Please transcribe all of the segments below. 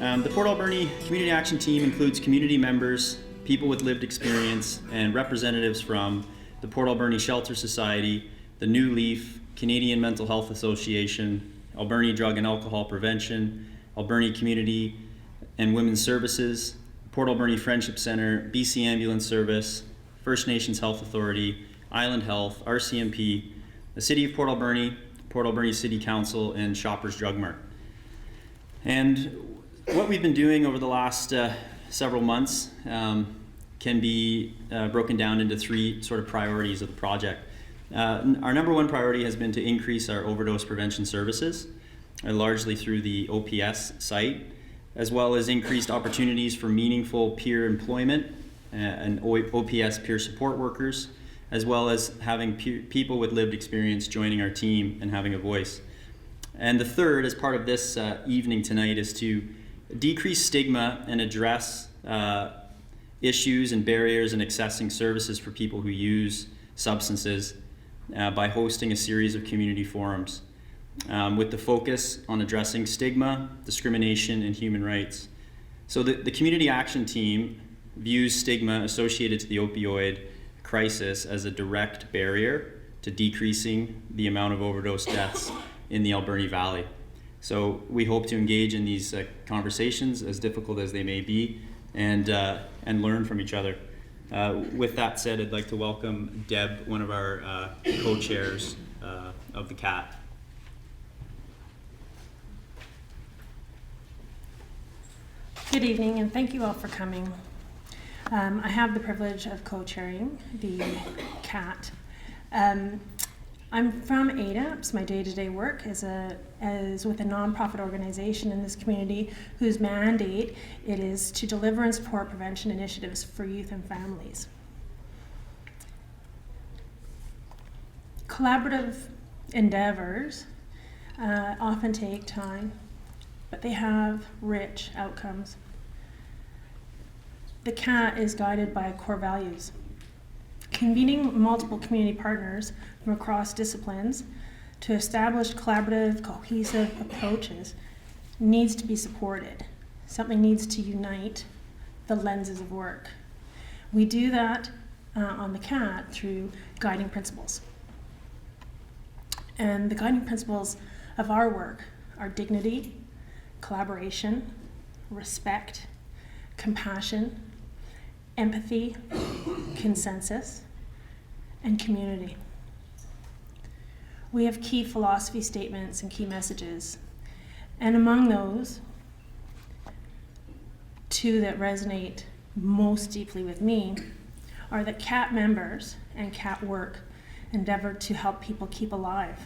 The Port Alberni Community Action Team includes community members, people with lived experience, and representatives from the Port Alberni Shelter Society, the New Leaf, Canadian Mental Health Association, Alberni Drug and Alcohol Prevention, Alberni Community and Women's Services, Port Alberni Friendship Center, BC Ambulance Service, First Nations Health Authority, Island Health, RCMP, the City of Port Alberni City Council, and Shoppers Drug Mart. And what we've been doing over the last several months can be broken down into three sort of priorities of the project. Our number one priority has been to increase our overdose prevention services, largely through the OPS site, as well as increased opportunities for meaningful peer employment and OPS peer support workers, as well as having people with lived experience joining our team and having a voice. And the third, as part of this evening tonight, is to decrease stigma and address issues and barriers in accessing services for people who use substances by hosting a series of community forums with the focus on addressing stigma, discrimination, and human rights. So the Community Action Team views stigma associated to the opioid crisis as a direct barrier to decreasing the amount of overdose deaths in the Alberni Valley. So we hope to engage in these conversations, as difficult as they may be, and learn from each other. With that said, I'd like to welcome Deb, one of our co-chairs of the CAT. Good evening, and thank you all for coming. I have the privilege of co-chairing the CAT. I'm from ADAPS. My day-to-day work is with a nonprofit organization in this community whose mandate it is to deliver and support prevention initiatives for youth and families. Collaborative endeavors often take time, but they have rich outcomes. The CAT is guided by core values. Convening multiple community partners from across disciplines to establish collaborative, cohesive approaches needs to be supported. Something needs to unite the lenses of work. We do that on the CAT through guiding principles. And the guiding principles of our work are dignity, collaboration, respect, compassion, empathy, consensus, and community. We have key philosophy statements and key messages, and among those, two that resonate most deeply with me are that CAT members and CAT work endeavor to help people keep alive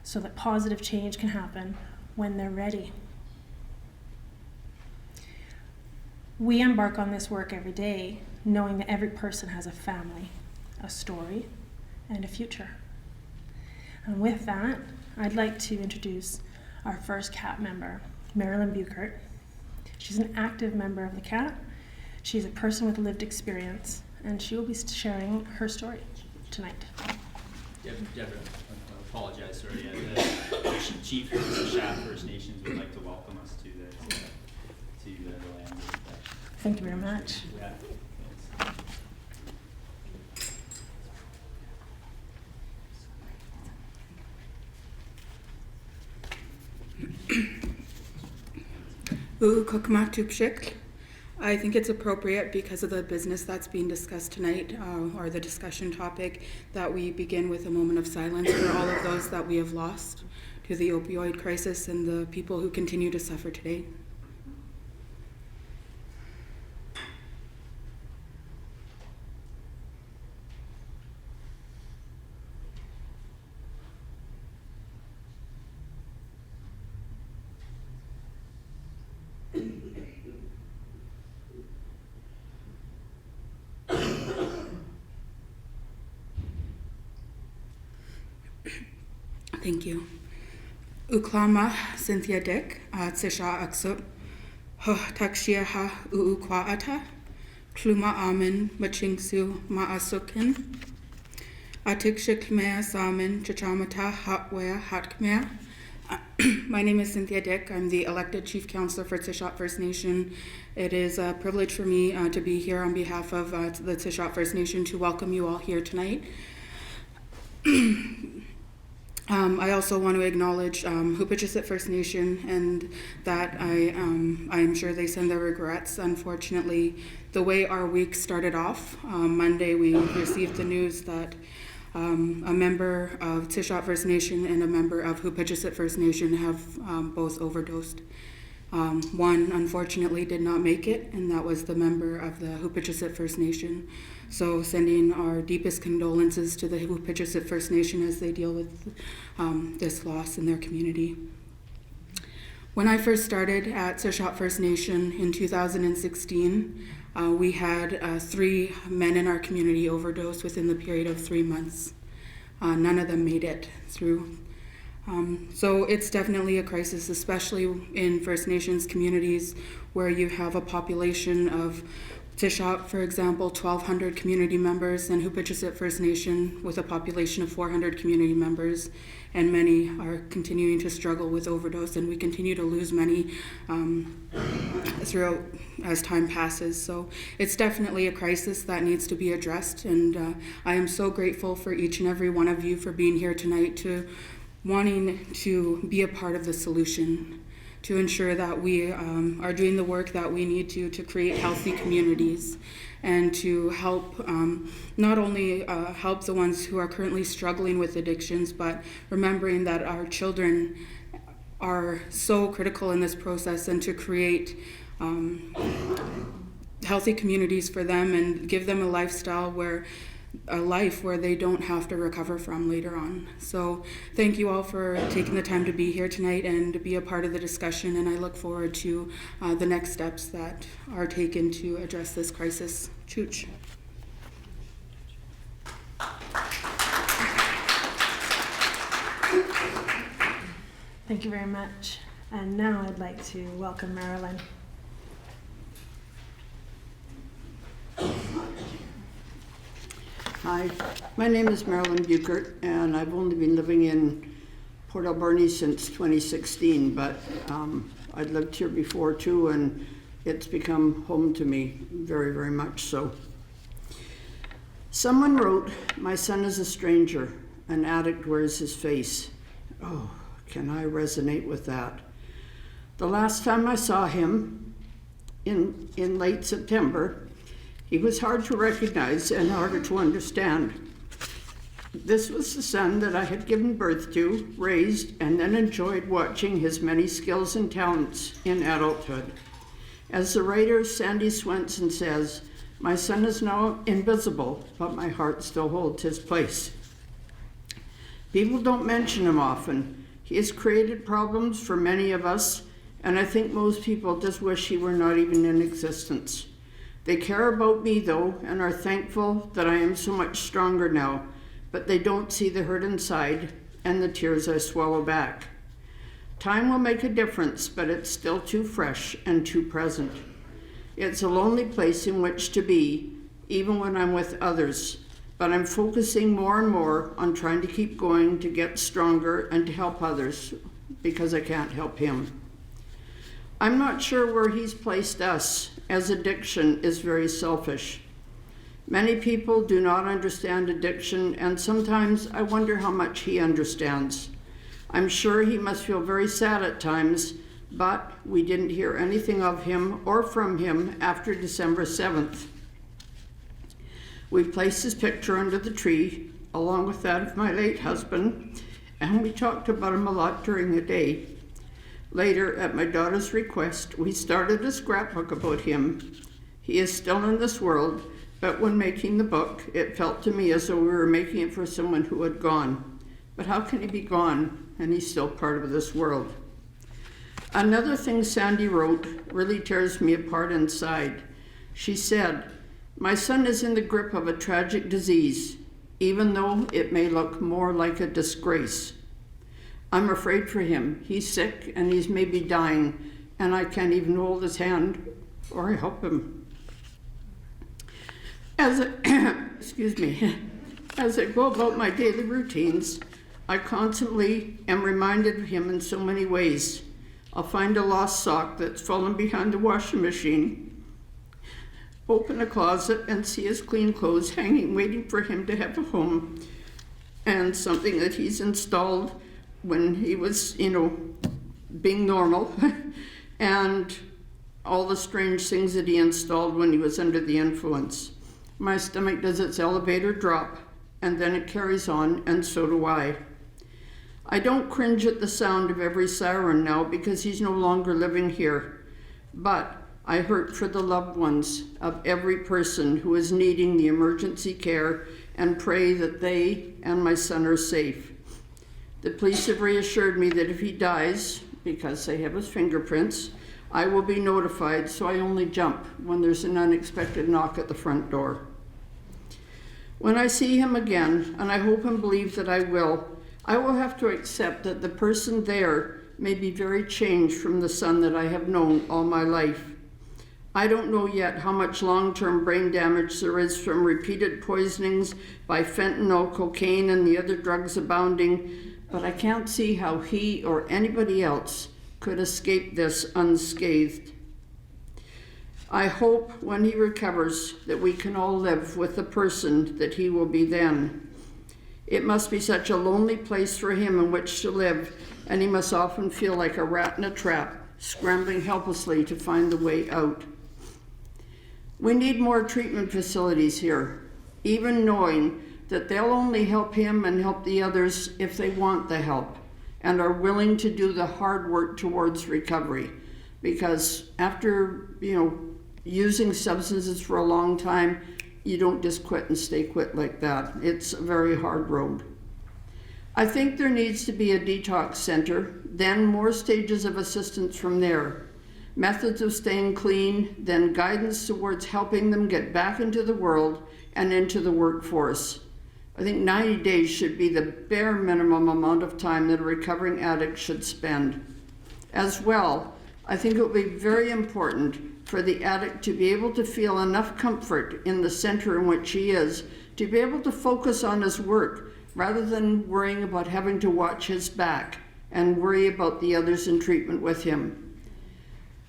so that positive change can happen when they're ready. We embark on this work every day, knowing that every person has a family, a story, and a future. And with that, I'd like to introduce our first CAT member, Marilyn Buchert. She's an active member of the CAT. She's a person with lived experience, and she will be sharing her story tonight. Deborah, I apologize, sorry. The Chief of the Shaft First Nations would like to welcome us to the land. Thank you very much. Yeah. I think it's appropriate because of the business that's being discussed tonight, or the discussion topic, that we begin with a moment of silence for all of those that we have lost to the opioid crisis and the people who continue to suffer today. Thank you. Uklama Cynthia Dick, Tsisha Aksut, Takshia Ha Uukwaata, Kluma Amen Machingsu Maasukin, Atikshik Mea Samen Chachamata Hatwea Hatkmea, My name is Cynthia Dick. I'm the elected Chief Counselor for Tishot First Nation. It is a privilege for me to be here on behalf of the Tishot First Nation to welcome you all here tonight. I also want to acknowledge Hoopichisitt First Nation, and that I'm sure they send their regrets. Unfortunately, the way our week started off, Monday we received the news that a member of Tishot First Nation and a member of Hoopichisitt First Nation have both overdosed. One unfortunately did not make it, and that was the member of the Hoopichisitt First Nation. So sending our deepest condolences to the Hoopichisitt First Nation as they deal with this loss in their community. When I first started at Tishot First Nation in 2016, we had 3 men in our community overdose within the period of 3 months. None of them made it through. So it's definitely a crisis, especially in First Nations communities where you have a population of Tishot, for example, 1,200 community members, and Hoopichisitt First Nation with a population of 400 community members, and many are continuing to struggle with overdose, and we continue to lose many throughout as time passes. So it's definitely a crisis that needs to be addressed, and I am so grateful for each and every one of you for being here tonight, to wanting to be a part of the solution, to ensure that we are doing the work that we need to create healthy communities, and to help not only help the ones who are currently struggling with addictions, but remembering that our children are so critical in this process, and to create healthy communities for them and give them a life where they don't have to recover from later on. So thank you all for taking the time to be here tonight and to be a part of the discussion, and I look forward to the next steps that are taken to address this crisis. Chooch. Thank you very much. And now I'd like to welcome Marilyn. Hi, my name is Marilyn Buchert, and I've only been living in Port Alberni since 2016, but I'd lived here before too, and it's become home to me very, very much so. Someone wrote, "My son is a stranger, an addict wears his face." Oh, can I resonate with that? The last time I saw him in late September, he was hard to recognize and harder to understand. This was the son that I had given birth to, raised, and then enjoyed watching his many skills and talents in adulthood. As the writer Sandy Swenson says, "My son is now invisible, but my heart still holds his place." People don't mention him often. He has created problems for many of us, and I think most people just wish he were not even in existence. They care about me though, and are thankful that I am so much stronger now, but they don't see the hurt inside and the tears I swallow back. Time will make a difference, but it's still too fresh and too present. It's a lonely place in which to be, even when I'm with others, but I'm focusing more and more on trying to keep going, to get stronger and to help others, because I can't help him. I'm not sure where he's placed us, as addiction is very selfish. Many people do not understand addiction, and sometimes I wonder how much he understands. I'm sure he must feel very sad at times, but we didn't hear anything of him or from him after December 7th. We placed his picture under the tree, along with that of my late husband, and we talked about him a lot during the day. Later, at my daughter's request, we started a scrapbook about him. He is still in this world, but when making the book, it felt to me as though we were making it for someone who had gone. But how can he be gone and he's still part of this world? Another thing Sandy wrote really tears me apart inside. She said, "My son is in the grip of a tragic disease, even though it may look more like a disgrace. I'm afraid for him. He's sick and he's maybe dying, and I can't even hold his hand or help him. As I go about my daily routines, I constantly am reminded of him in so many ways. I'll find a lost sock that's fallen behind the washing machine, open a closet and see his clean clothes hanging, waiting for him to have a home, and something that he's installed when he was, being normal, and all the strange things that he installed when he was under the influence. My stomach does its elevator drop, and then it carries on, and so do I. I don't cringe at the sound of every siren now because he's no longer living here, but I hurt for the loved ones of every person who is needing the emergency care and pray that they and my son are safe. The police have reassured me that if he dies, because they have his fingerprints, I will be notified, so I only jump when there's an unexpected knock at the front door. When I see him again, and I hope and believe that I will have to accept that the person there may be very changed from the son that I have known all my life. I don't know yet how much long-term brain damage there is from repeated poisonings by fentanyl, cocaine, and the other drugs abounding, but I can't see how he or anybody else could escape this unscathed. I hope when he recovers that we can all live with the person that he will be then. It must be such a lonely place for him in which to live, and he must often feel like a rat in a trap, scrambling helplessly to find the way out. We need more treatment facilities here, even knowing that they'll only help him and help the others if they want the help and are willing to do the hard work towards recovery. Because after, using substances for a long time, you don't just quit and stay quit like that. It's a very hard road. I think there needs to be a detox center, then more stages of assistance from there. Methods of staying clean, then guidance towards helping them get back into the world and into the workforce. I think 90 days should be the bare minimum amount of time that a recovering addict should spend. As well, I think it will be very important for the addict to be able to feel enough comfort in the center in which he is, to be able to focus on his work rather than worrying about having to watch his back and worry about the others in treatment with him.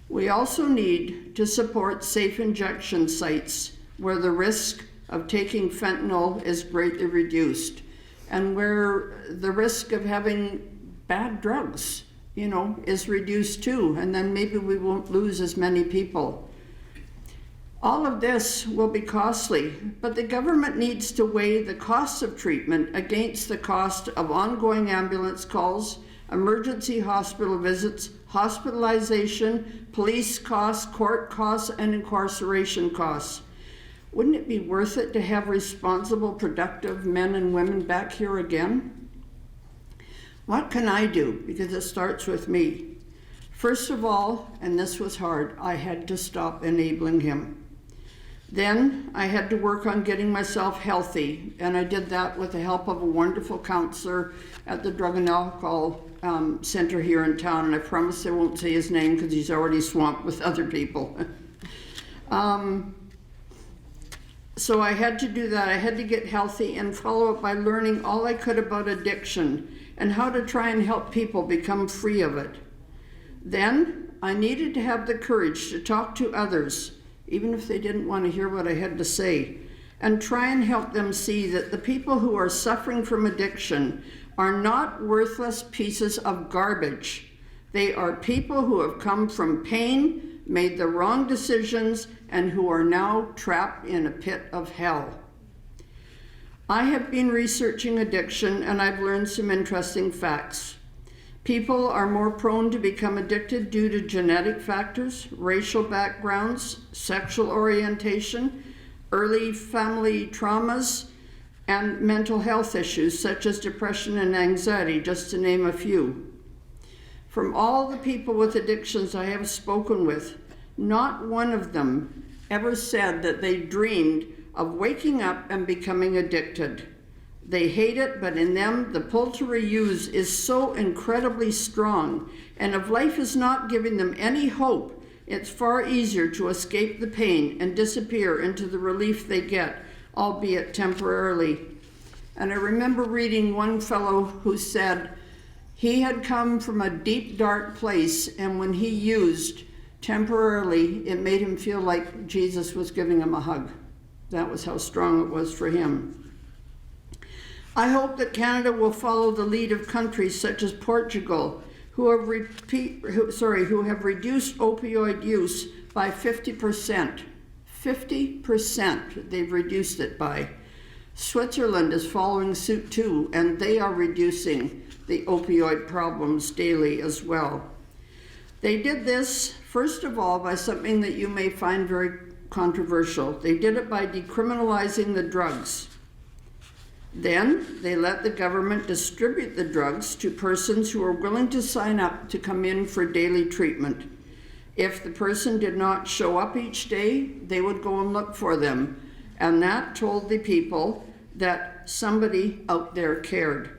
We also need to support safe injection sites where the risk of taking fentanyl is greatly reduced and where the risk of having bad drugs, is reduced too, and then maybe we won't lose as many people. All of this will be costly, but the government needs to weigh the cost of treatment against the cost of ongoing ambulance calls, emergency hospital visits, hospitalization, police costs, court costs, and incarceration costs. Wouldn't it be worth it to have responsible, productive men and women back here again? What can I do? Because it starts with me. First of all, and this was hard, I had to stop enabling him. Then I had to work on getting myself healthy, and I did that with the help of a wonderful counselor at the Drug and Alcohol Center here in town, and I promise I won't say his name because he's already swamped with other people. So I had to do that. I had to get healthy and follow up by learning all I could about addiction and how to try and help people become free of it. Then I needed to have the courage to talk to others, even if they didn't want to hear what I had to say, and try and help them see that the people who are suffering from addiction are not worthless pieces of garbage. They are people who have come from pain, made the wrong decisions, and who are now trapped in a pit of hell. I have been researching addiction, and I've learned some interesting facts. People are more prone to become addicted due to genetic factors, racial backgrounds, sexual orientation, early family traumas, and mental health issues such as depression and anxiety, just to name a few. From all the people with addictions I have spoken with, not one of them ever said that they dreamed of waking up and becoming addicted. They hate it, but in them, the pull to reuse is so incredibly strong, and if life is not giving them any hope, it's far easier to escape the pain and disappear into the relief they get, albeit temporarily. And I remember reading one fellow who said he had come from a deep, dark place, and when he used, temporarily, it made him feel like Jesus was giving him a hug. That was how strong it was for him. I hope that Canada will follow the lead of countries such as Portugal, who have reduced opioid use by 50%. 50% they've reduced it by. Switzerland is following suit too, and they are reducing the opioid problems daily as well. They did this, first of all, by something that you may find very controversial. They did it by decriminalizing the drugs. Then they let the government distribute the drugs to persons who were willing to sign up to come in for daily treatment. If the person did not show up each day, they would go and look for them. And that told the people that somebody out there cared.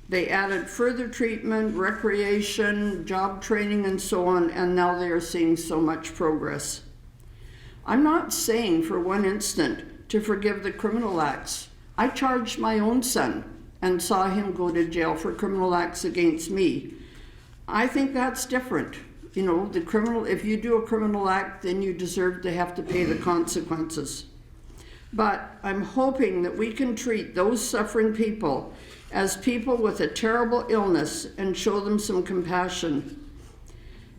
They added further treatment, recreation, job training, and so on, and now they are seeing so much progress. I'm not saying for one instant to forgive the criminal acts. I charged my own son and saw him go to jail for criminal acts against me. I think that's different. You know, if you do a criminal act, then you deserve to have to pay the consequences. But I'm hoping that we can treat those suffering people as people with a terrible illness and show them some compassion.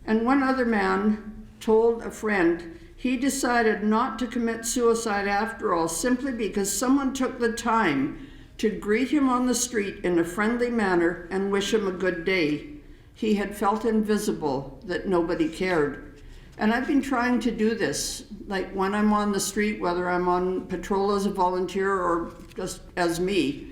And one other man told a friend he decided not to commit suicide after all, simply because someone took the time to greet him on the street in a friendly manner and wish him a good day. He had felt invisible, that nobody cared. And I've been trying to do this, like when I'm on the street, whether I'm on patrol as a volunteer or just as me,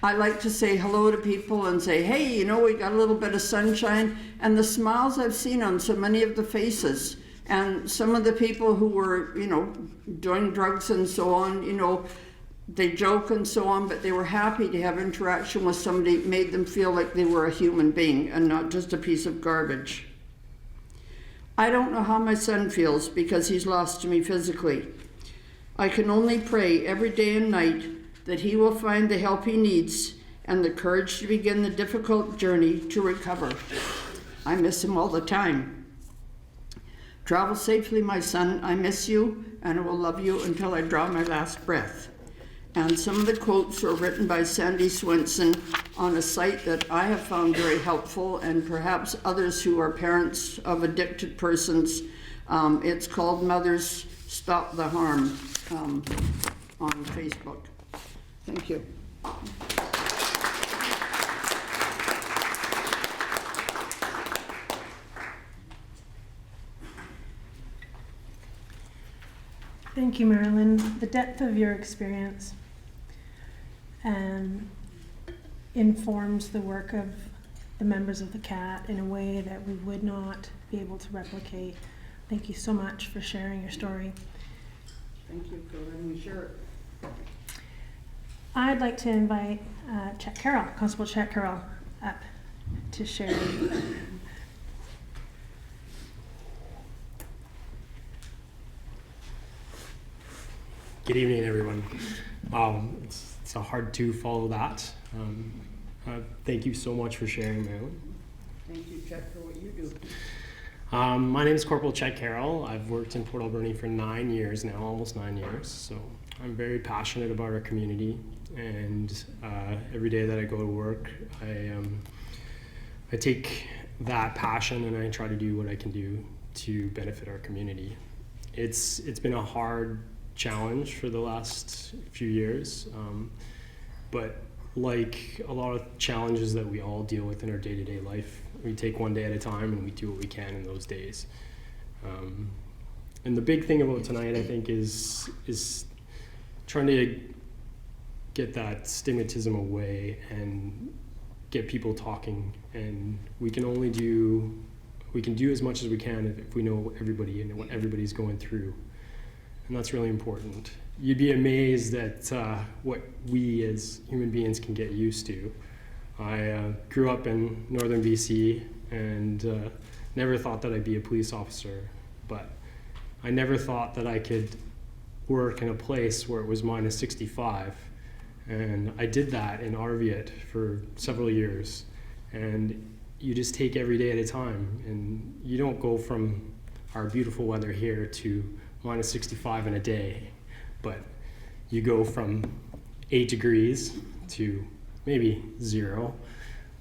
I like to say hello to people and say, hey, you know, we got a little bit of sunshine. And the smiles I've seen on so many of the faces, and some of the people who were, you know, doing drugs and so on, you know, they joke and so on, but they were happy to have interaction with somebody, made them feel like they were a human being and not just a piece of garbage. I don't know how my son feels because he's lost to me physically. I can only pray every day and night that he will find the help he needs and the courage to begin the difficult journey to recover. I miss him all the time. Travel safely, my son. I miss you, and I will love you until I draw my last breath. And some of the quotes were written by Sandy Swenson on a site that I have found very helpful, and perhaps others who are parents of addicted persons. It's called Mothers Stop the Harm on Facebook. Thank you. Thank you, Marilyn. The depth of your experience informs the work of the members of the CAT in a way that we would not be able to replicate. Thank you so much for sharing your story. Thank you for letting me share it. I'd like to invite Chet Carroll, Constable Chet Carroll, up to share. Good evening, everyone. It's hard to follow that. Thank you so much for sharing, Marilyn. Thank you, Chet, for what you do. My name is Corporal Chet Carroll. I've worked in Port Alberni for 9 years now, almost 9 years. So I'm very passionate about our community, and every day that I go to work, I take that passion and I try to do what I can do to benefit our community. It's been a hard challenge for the last few years, but like a lot of challenges that we all deal with in our day-to-day life, we take one day at a time and we do what we can in those days. And the big thing about tonight, I think, is trying to get that stigmatism away and get people talking. And we can do as much as we can if we know everybody and what everybody's going through. And that's really important. You'd be amazed at what we as human beings can get used to. I grew up in northern BC and never thought that I'd be a police officer, but I never thought that I could work in a place where it was minus 65 And I did that in Arviat for several years. And you just take every day at a time. And you don't go from our beautiful weather here to minus 65 in a day, but you go from 8 degrees to maybe 0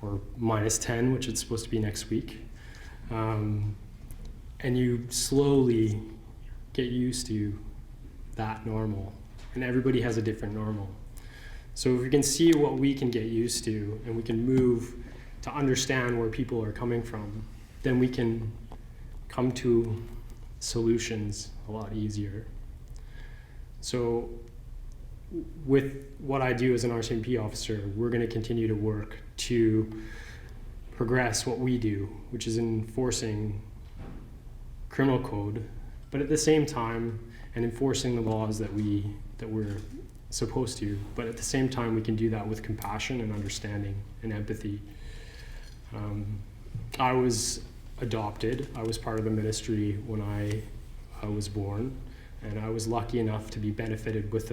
or minus 10, which it's supposed to be next week. And you slowly get used to that normal. And everybody has a different normal. So if we can see what we can get used to and we can move to understand where people are coming from, then we can come to solutions a lot easier. So with what I do as an RCMP officer, we're going to continue to work to progress what we do, which is enforcing criminal code, but at the same time, and enforcing the laws that we're supposed to, but at the same time, we can do that with compassion and understanding and empathy. I was adopted. I was part of the ministry when I was born, and I was lucky enough to be benefited with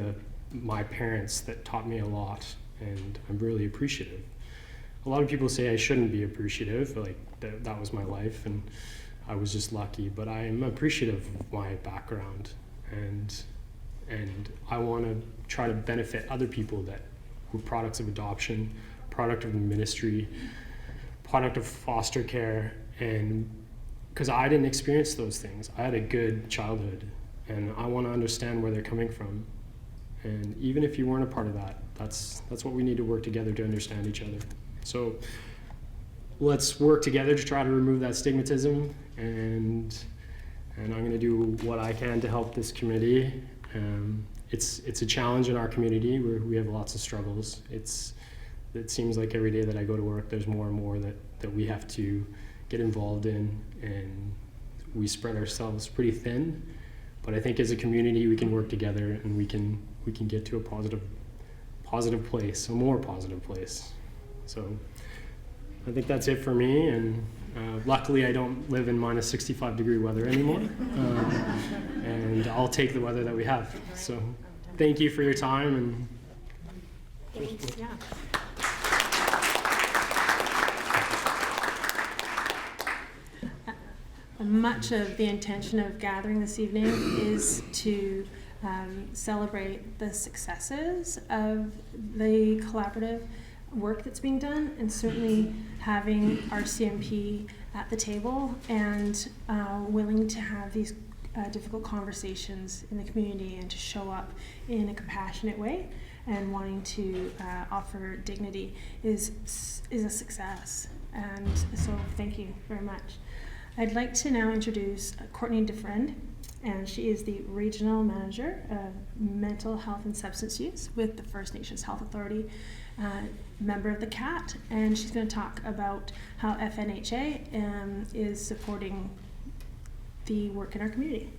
my parents that taught me a lot, and I'm really appreciative. A lot of people say I shouldn't be appreciative, like that was my life, and I was just lucky, but I am appreciative of my background, and I want to try to benefit other people that were products of adoption, product of the ministry, product of foster care, and because I didn't experience those things. I had a good childhood, and I want to understand where they're coming from. And even if you weren't a part of that, that's what we need to work together to understand each other. So let's work together to try to remove that stigmatism, and I'm going to do what I can to help this community. It's a challenge in our community where we have lots of struggles. It seems like every day that I go to work, there's more and more that we have to get involved in, and we spread ourselves pretty thin. But I think as a community, we can work together, and we can get to a positive place, a more positive place. So I think that's it for me, and luckily I don't live in minus 65 degree weather anymore, and I'll take the weather that we have. So thank you for your time. And Thanks, yeah. Much of the intention of gathering this evening is to celebrate the successes of the collaborative work that's being done, and certainly having RCMP at the table and willing to have these difficult conversations in the community and to show up in a compassionate way and wanting to offer dignity is a success. And so thank you very much. I'd like to now introduce Courtney DeFriend, and she is the Regional Manager of Mental Health and Substance Use with the First Nations Health Authority, member of the CAT, and she's going to talk about how FNHA is supporting the work in our community.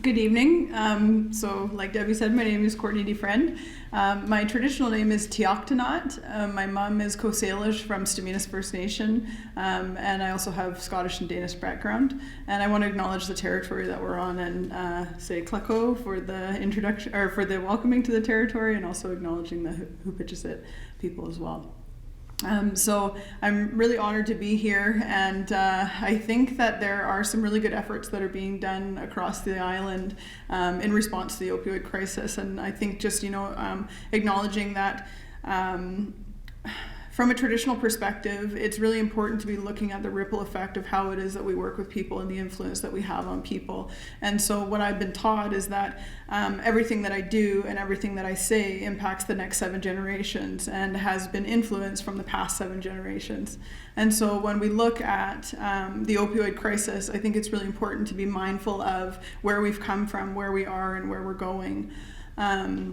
Good evening. So like Debbie said, my name is Courtney DeFriend. My traditional name is Tioktanat. My mom is Coast Salish from Staminas First Nation, and I also have Scottish and Danish background. And I want to acknowledge the territory that we're on and say Kleko for the introduction, or for the welcoming to the territory, and also acknowledging the Hupichicit people as well. So I'm really honored to be here, and I think that there are some really good efforts that are being done across the island in response to the opioid crisis. And I think just, acknowledging that from a traditional perspective, it's really important to be looking at the ripple effect of how it is that we work with people and the influence that we have on people. And so what I've been taught is that everything that I do and everything that I say impacts the next 7 generations and has been influenced from the past 7 generations. And so when we look at the opioid crisis, I think it's really important to be mindful of where we've come from, where we are, and where we're going. I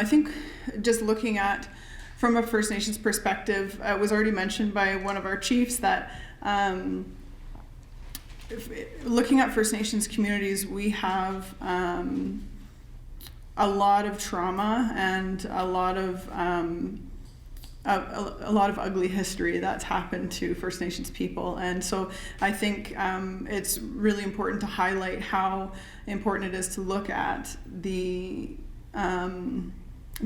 think just looking at from a First Nations perspective, it was already mentioned by one of our chiefs that looking at First Nations communities, we have a lot of trauma and a lot of a lot of ugly history that's happened to First Nations people. And so I think it's really important to highlight how important it is to look at the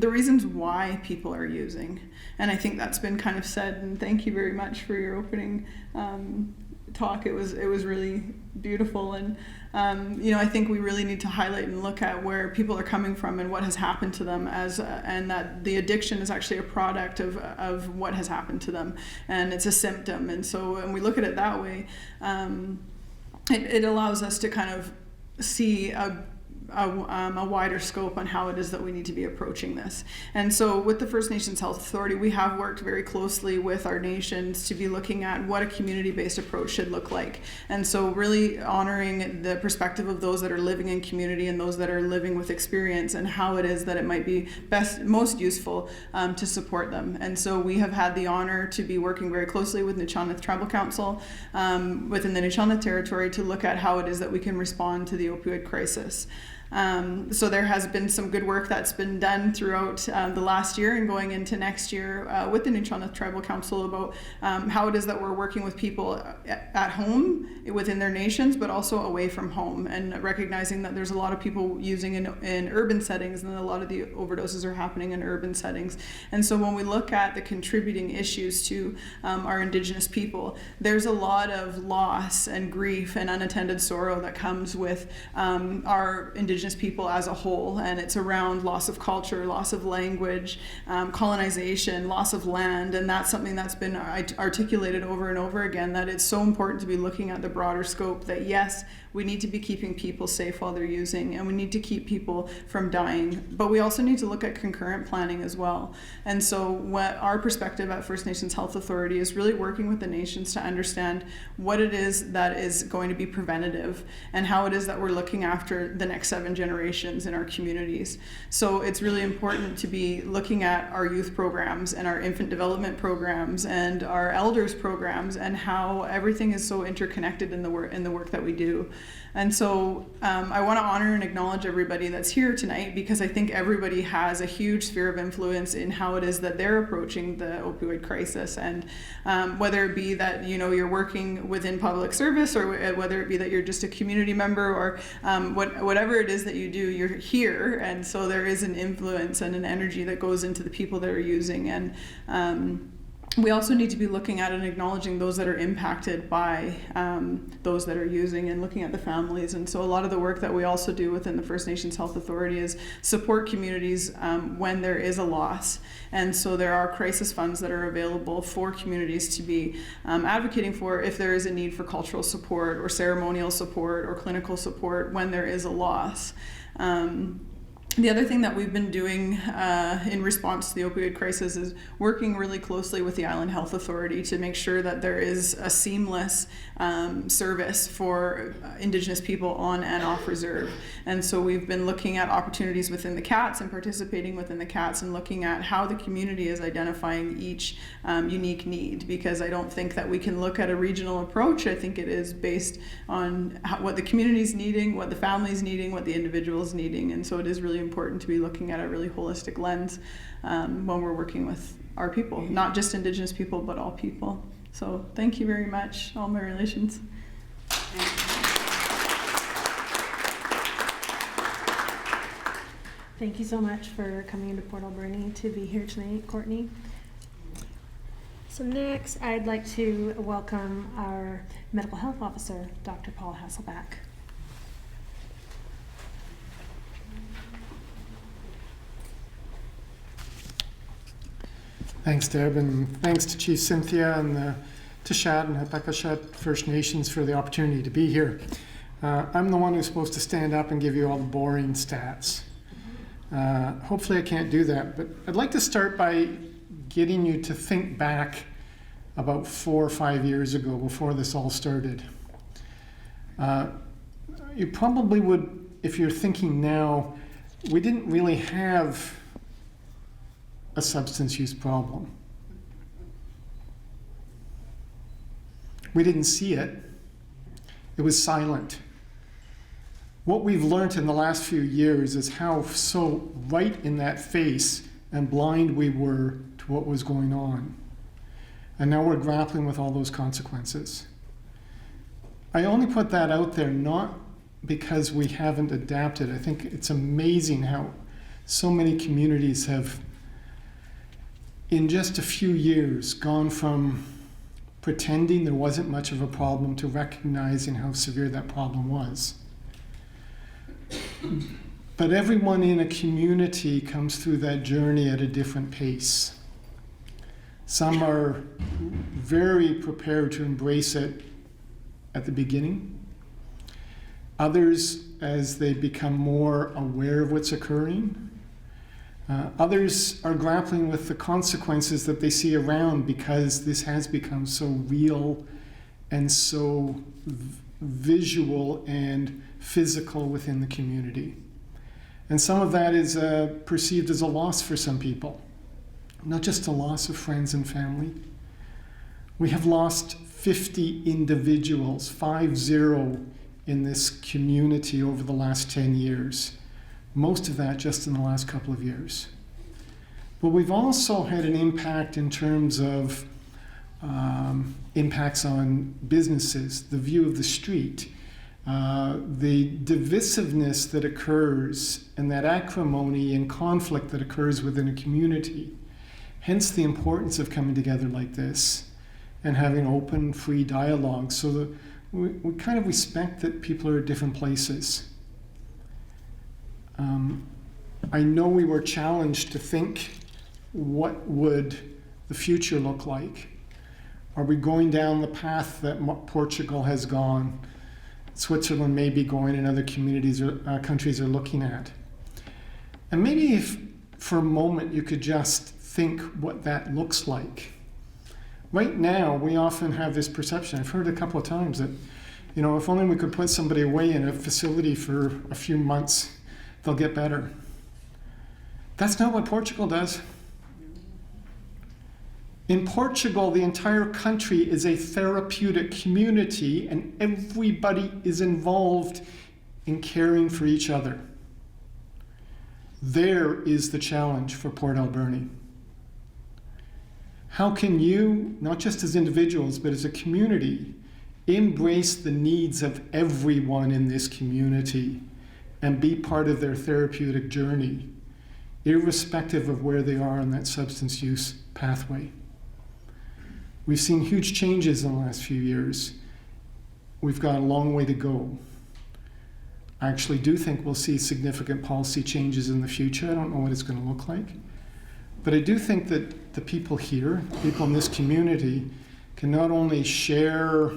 reasons why people are using. And I think that's been kind of said, and thank you very much for your opening talk. It was really beautiful, and I think we really need to highlight and look at where people are coming from and what has happened to them, and that the addiction is actually a product of what has happened to them, and it's a symptom. And so when we look at it that way, it allows us to kind of see a wider scope on how it is that we need to be approaching this. And so with the First Nations Health Authority, we have worked very closely with our nations to be looking at what a community-based approach should look like. And so really honoring the perspective of those that are living in community and those that are living with experience, and how it is that it might be most useful to support them. And so we have had the honor to be working very closely with Nuu-chah-nulth Tribal Council within the Nuu-chah-nulth territory to look at how it is that we can respond to the opioid crisis. So there has been some good work that's been done throughout the last year and going into next year with the Nuu-chah-nulth Tribal Council about how it is that we're working with people at home within their nations, but also away from home, and recognizing that there's a lot of people using in urban settings, and a lot of the overdoses are happening in urban settings. And so when we look at the contributing issues to our Indigenous people, there's a lot of loss and grief and unattended sorrow that comes with our Indigenous people as a whole, and it's around loss of culture, loss of language, colonization, loss of land. And that's something that's been articulated over and over again, that it's so important to be looking at the broader scope, that yes, we need to be keeping people safe while they're using, and we need to keep people from dying, but we also need to look at concurrent planning as well. And so what our perspective at First Nations Health Authority is really working with the nations to understand what it is that is going to be preventative, and how it is that we're looking after the next 7 generations in our communities. So it's really important to be looking at our youth programs and our infant development programs and our elders programs, and how everything is so interconnected in the work that we do. And so I want to honor and acknowledge everybody that's here tonight, because I think everybody has a huge sphere of influence in how it is that they're approaching the opioid crisis. And whether it be that you're working within public service, or whether it be that you're just a community member, or whatever it is that you do, you're here. And so there is an influence and an energy that goes into the people that are using. And we also need to be looking at and acknowledging those that are impacted by those that are using, and looking at the families. And so a lot of the work that we also do within the First Nations Health Authority is support communities when there is a loss. And so there are crisis funds that are available for communities to be advocating for if there is a need for cultural support, or ceremonial support, or clinical support when there is a loss. The other thing that we've been doing in response to the opioid crisis is working really closely with the Island Health Authority to make sure that there is a seamless service for Indigenous people on and off reserve. And so we've been looking at opportunities within the CATS and participating within the CATS, and looking at how the community is identifying each unique need, because I don't think that we can look at a regional approach. I think it is based on what the community's needing, what the family's needing, what the individual's needing. And so it is really important to be looking at a really holistic lens when we're working with our people, not just Indigenous people, but all people. So thank you very much, all my relations. Thank you so much for coming into Port Alberni to be here tonight, Courtney. So next, I'd like to welcome our Medical Health Officer, Dr. Paul Hasselback. Thanks, Deb, and thanks to Chief Cynthia and the Tishat and Hapakashat First Nations for the opportunity to be here. I'm the one who's supposed to stand up and give you all the boring stats. Hopefully I can't do that, but I'd like to start by getting you to think back about 4 or 5 years ago, before this all started. You probably would, if you're thinking now, we didn't really have a substance use problem. We didn't see it. It was silent. What we've learned in the last few years is how so right in that face and blind we were to what was going on. And now we're grappling with all those consequences. I only put that out there not because we haven't adapted. I think it's amazing how so many communities have, in just a few years, gone from pretending there wasn't much of a problem to recognizing how severe that problem was. But everyone in a community comes through that journey at a different pace. Some are very prepared to embrace it at the beginning. Others, as they become more aware of what's occurring. Others are grappling with the consequences that they see around because this has become so real and so visual and physical within the community. And some of that is perceived as a loss for some people, not just a loss of friends and family. We have lost 50 individuals, 50, in this community over the last 10 years. Most of that just in the last couple of years. But we've also had an impact in terms of impacts on businesses, the view of the street, the divisiveness that occurs and that acrimony and conflict that occurs within a community. Hence the importance of coming together like this and having open, free dialogue so that we kind of respect that people are at different places. I know we were challenged to think, what would the future look like? Are we going down the path that Portugal has gone, Switzerland may be going, and other communities or countries are looking at? And maybe if for a moment you could just think what that looks like. Right now, we often have this perception, I've heard a couple of times, that, if only we could put somebody away in a facility for a few months, they'll get better. That's not what Portugal does. In Portugal, the entire country is a therapeutic community, and everybody is involved in caring for each other. There is the challenge for Port Alberni. How can you, not just as individuals, but as a community, embrace the needs of everyone in this community and be part of their therapeutic journey, irrespective of where they are on that substance use pathway? We've seen huge changes in the last few years. We've got a long way to go. I actually do think we'll see significant policy changes in the future. I don't know what it's going to look like. But I do think that the people here, people in this community, can not only share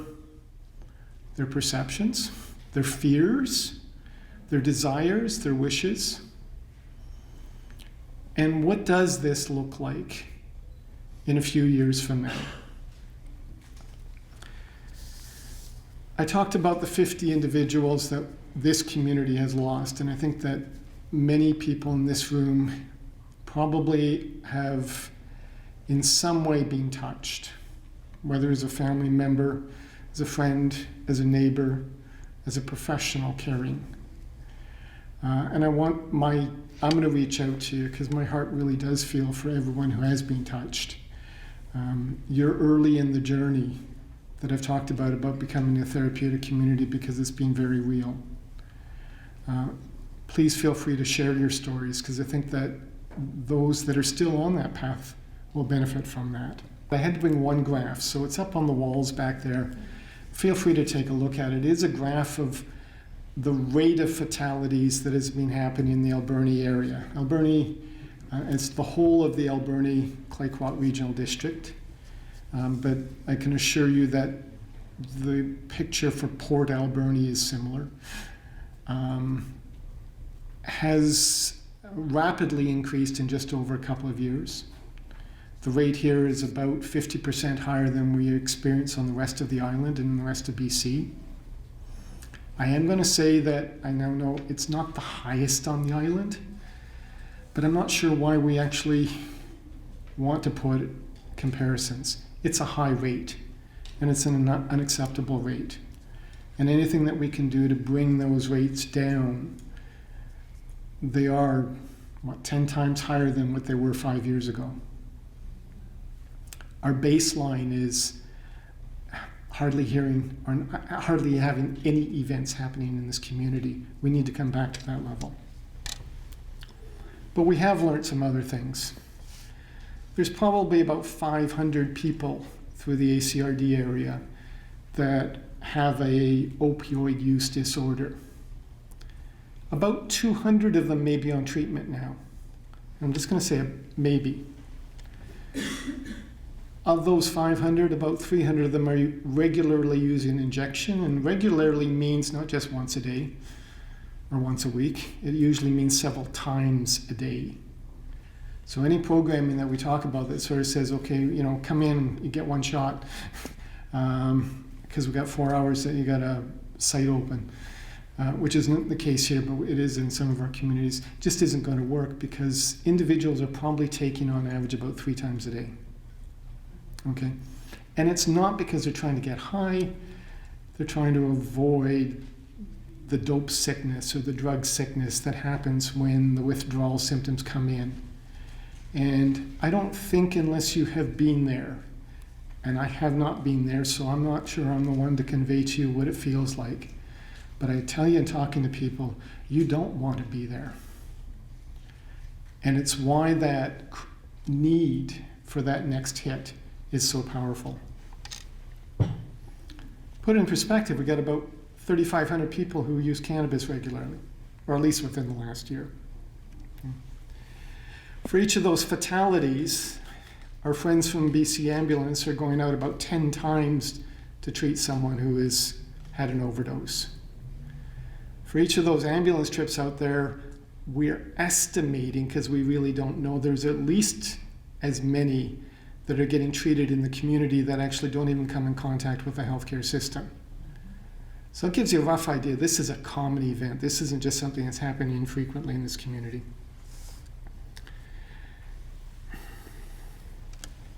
their perceptions, their fears, their desires, their wishes, and what does this look like in a few years from now? I talked about the 50 individuals that this community has lost, and I think that many people in this room probably have in some way been touched, whether as a family member, as a friend, as a neighbor, as a professional caring. And I'm going to reach out to you because my heart really does feel for everyone who has been touched. You're early in the journey that I've talked about becoming a therapeutic community because it's been very real. Please feel free to share your stories because I think that those that are still on that path will benefit from that. I had to bring one graph, so it's up on the walls back there. Feel free to take a look at it. It is a graph of the rate of fatalities that has been happening in the Alberni area. Alberni, it's the whole of the Alberni-Clayoquot Regional District, but I can assure you that the picture for Port Alberni is similar. Has rapidly increased in just over a couple of years. The rate here is about 50% higher than we experience on the rest of the island and the rest of BC. I am going to say that I now know it's not the highest on the island, but I'm not sure why we actually want to put comparisons. It's a high rate, and it's an unacceptable rate. And anything that we can do to bring those rates down, they are, 10 times higher than what they were 5 years ago. our baseline is hardly having any events happening in this community. We need to come back to that level. But we have learned some other things. There's probably about 500 people through the ACRD area that have a opioid use disorder. About 200 of them may be on treatment now. I'm just going to say a maybe. Of those 500, about 300 of them are regularly using injection, and regularly means not just once a day or once a week. It usually means several times a day. So any programming that we talk about that sort of says, okay, you know, come in, you get one shot, because we've got 4 hours that you got a site open, which isn't the case here, but it is in some of our communities, just isn't going to work because individuals are probably taking on average about 3 times a day. Okay? And it's not because they're trying to get high, they're trying to avoid the dope sickness or the drug sickness that happens when the withdrawal symptoms come in. And I don't think unless you have been there, and I have not been there, so I'm not sure I'm the one to convey to you what it feels like. But I tell you in talking to people, you don't want to be there. And it's why that need for that next hit is so powerful. Put it in perspective, we got about 3,500 people who use cannabis regularly, or at least within the last year. For each of those fatalities, our friends from BC Ambulance are going out about 10 times to treat someone who has had an overdose. For each of those ambulance trips out there, we're estimating, because we really don't know, there's at least as many that are getting treated in the community that actually don't even come in contact with the healthcare system. So it gives you a rough idea. This is a common event. This isn't just something that's happening infrequently in this community.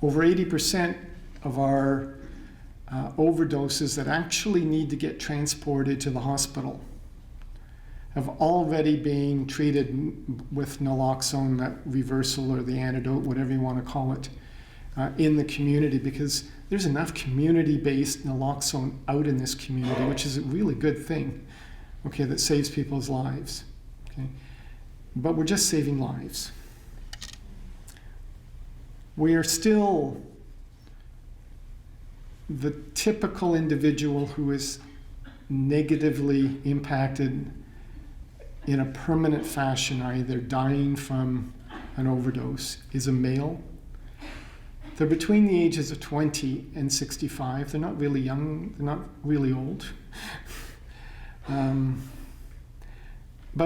Over 80% of our overdoses that actually need to get transported to the hospital have already been treated with naloxone, that reversal or the antidote, whatever you want to call it, in the community, because there's enough community-based naloxone out in this community, which is a really good thing, okay, that saves people's lives. Okay? But we're just saving lives. We are still the typical individual who is negatively impacted in a permanent fashion, either dying from an overdose, is a male. They're between the ages of 20 and 65. They're not really young, they're not really old. About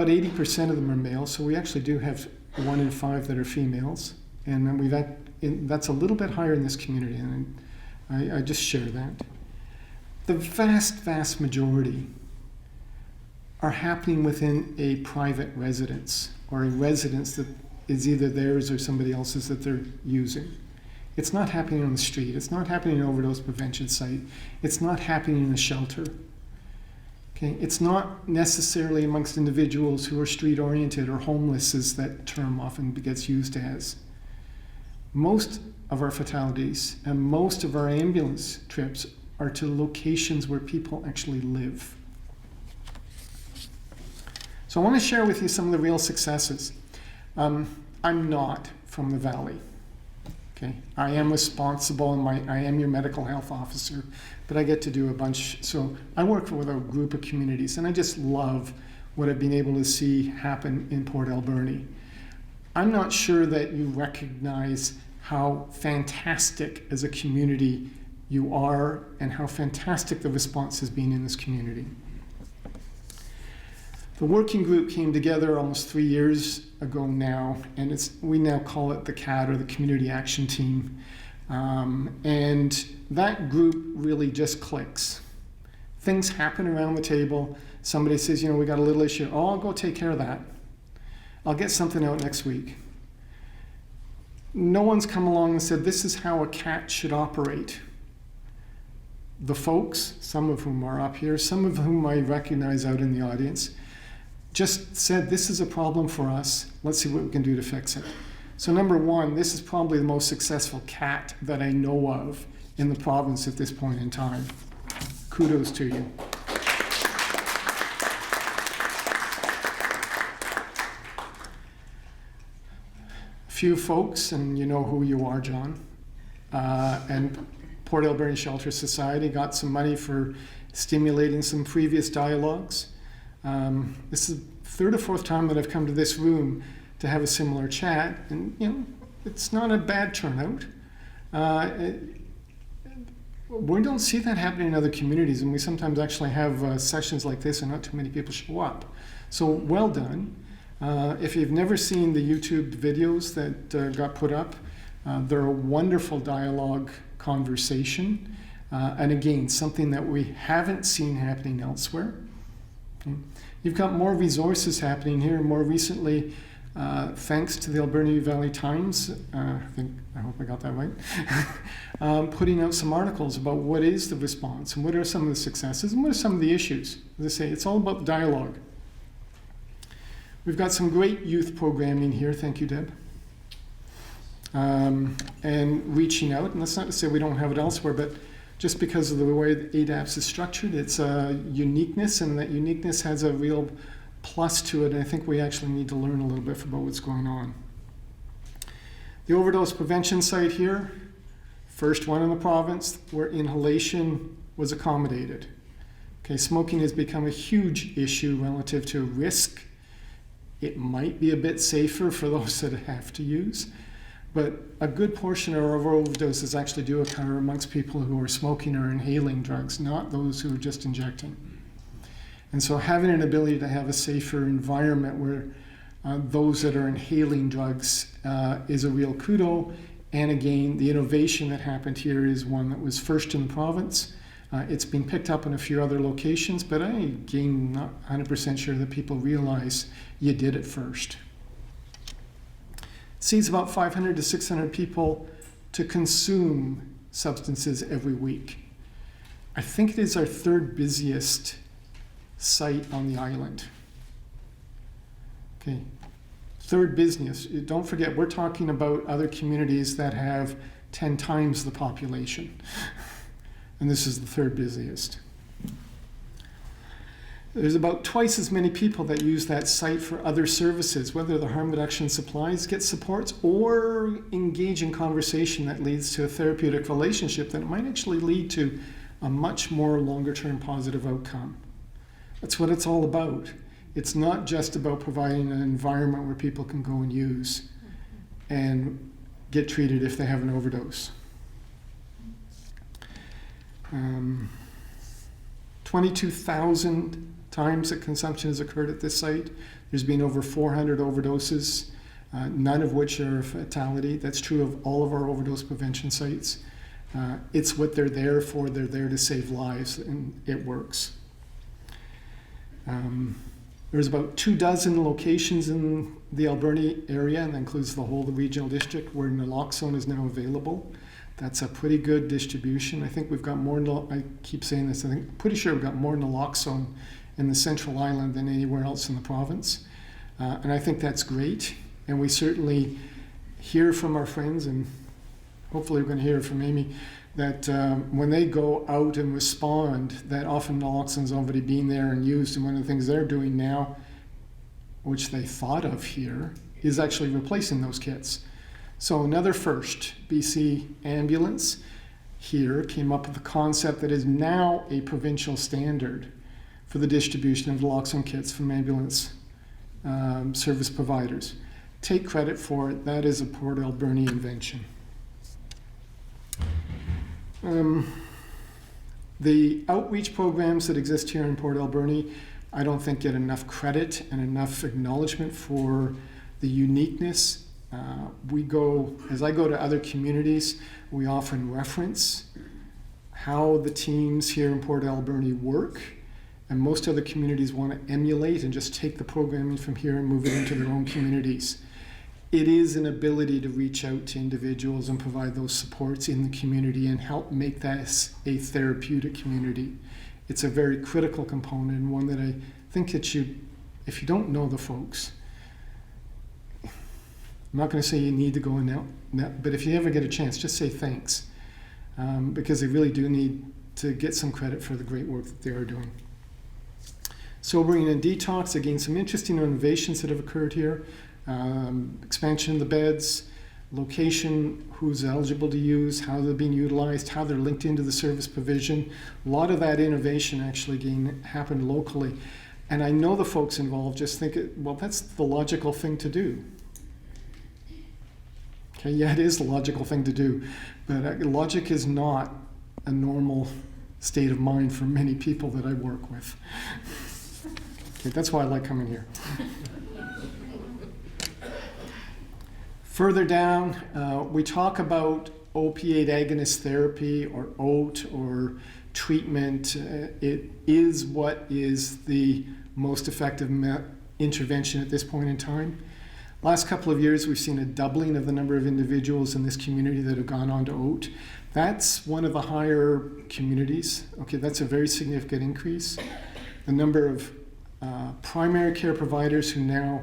80% of them are male, so we actually do have 1 in 5 that are females. And then that's a little bit higher in this community, and I just share that. The vast, vast majority are happening within a private residence, or a residence that is either theirs or somebody else's that they're using. It's not happening on the street. It's not happening in an overdose prevention site. It's not happening in a shelter. Okay? It's not necessarily amongst individuals who are street-oriented or homeless, as that term often gets used as. Most of our fatalities and most of our ambulance trips are to locations where people actually live. So I want to share with you some of the real successes. I'm not from the Valley. Okay? I am responsible, and I am your medical health officer, but I get to do a bunch. So I work with a group of communities, and I just love what I've been able to see happen in Port Alberni. I'm not sure that you recognize how fantastic as a community you are and how fantastic the response has been in this community. The working group came together almost 3 years ago now, and we now call it the CAT, or the Community Action Team. And that group really just clicks. Things happen around the table. Somebody says, we got a little issue. Oh, I'll go take care of that. I'll get something out next week. No one's come along and said, this is how a CAT should operate. The folks, some of whom are up here, some of whom I recognize out in the audience, just said, this is a problem for us. Let's see what we can do to fix it. So number one, this is probably the most successful CAT that I know of in the province at this point in time. Kudos to you. Few folks, and you know who you are, John, and Port Alberni Shelter Society got some money for stimulating some previous dialogues. This is the third or fourth time that I've come to this room to have a similar chat, and you know, it's not a bad turnout. We don't see that happening in other communities, and we sometimes actually have sessions like this and not too many people show up. So well done. If you've never seen the YouTube videos that got put up, they're a wonderful dialogue conversation, and again, something that we haven't seen happening elsewhere. Okay. You've got more resources happening here. More recently, thanks to the Alberni Valley Times, I hope I got that right, putting out some articles about what is the response and what are some of the successes and what are some of the issues. As I say, it's all about dialogue. We've got some great youth programming here. Thank you, Deb. And reaching out, and that's not to say we don't have it elsewhere, but just because of the way the ADAPS is structured, it's a uniqueness, and that uniqueness has a real plus to it, and I think we actually need to learn a little bit about what's going on. The overdose prevention site here, first one in the province where inhalation was accommodated. Okay, smoking has become a huge issue relative to risk. It might be a bit safer for those that have to use, but a good portion of our overdoses actually do occur amongst people who are smoking or inhaling drugs, not those who are just injecting. And so having an ability to have a safer environment where those that are inhaling drugs is a real kudo. And again, the innovation that happened here is one that was first in the province. It's been picked up in a few other locations, but I'm again not 100% sure that people realize you did it first. It sees about 500 to 600 people to consume substances every week. I think it is our third busiest site on the island. Okay, third business. Don't forget, we're talking about other communities that have 10 times the population. And this is the third busiest. There's about twice as many people that use that site for other services, whether the harm reduction supplies get supports or engage in conversation that leads to a therapeutic relationship that might actually lead to a much more longer-term positive outcome. That's what it's all about. It's not just about providing an environment where people can go and use and get treated if they have an overdose. 22,000 times that consumption has occurred at this site. There's been over 400 overdoses, none of which are a fatality. That's true of all of our overdose prevention sites. It's what they're there for. They're there to save lives, and it works. There's about 24 locations in the Alberni area, and that includes the whole of the regional district, where naloxone is now available. That's a pretty good distribution. I think we've got more, I keep saying this, I'm pretty sure we've got more naloxone in the Central Island than anywhere else in the province. And I think that's great. And we certainly hear from our friends, and hopefully we're going to hear from Amy, that when they go out and respond, that often naloxone's already been there and used. And one of the things they're doing now, which they thought of here, is actually replacing those kits. So another first, BC Ambulance here came up with a concept that is now a provincial standard for the distribution of naloxone kits from ambulance service providers. Take credit for it. That is a Port Alberni invention. The outreach programs that exist here in Port Alberni, I don't think get enough credit and enough acknowledgement for the uniqueness. As I go to other communities, we often reference how the teams here in Port Alberni work, and most other communities want to emulate and just take the programming from here and move it into their own communities. It is an ability to reach out to individuals and provide those supports in the community and help make that a therapeutic community. It's a very critical component, and one that I think that if you don't know the folks, I'm not going to say you need to go in now, but if you ever get a chance, just say thanks, because they really do need to get some credit for the great work that they are doing. Sobering and detox, again, some interesting innovations that have occurred here. Expansion of the beds, location, who's eligible to use, how they're being utilized, how they're linked into the service provision. A lot of that innovation actually happened locally. And I know the folks involved just think, well, that's the logical thing to do. Okay, yeah, it is the logical thing to do, but logic is not a normal state of mind for many people that I work with. Okay, that's why I like coming here. Further down, we talk about opiate agonist therapy or OAT or treatment. It is what is the most effective intervention at this point in time. Last couple of years, we've seen a doubling of the number of individuals in this community that have gone on to OAT. That's one of the higher communities. Okay, that's a very significant increase. The number of primary care providers who now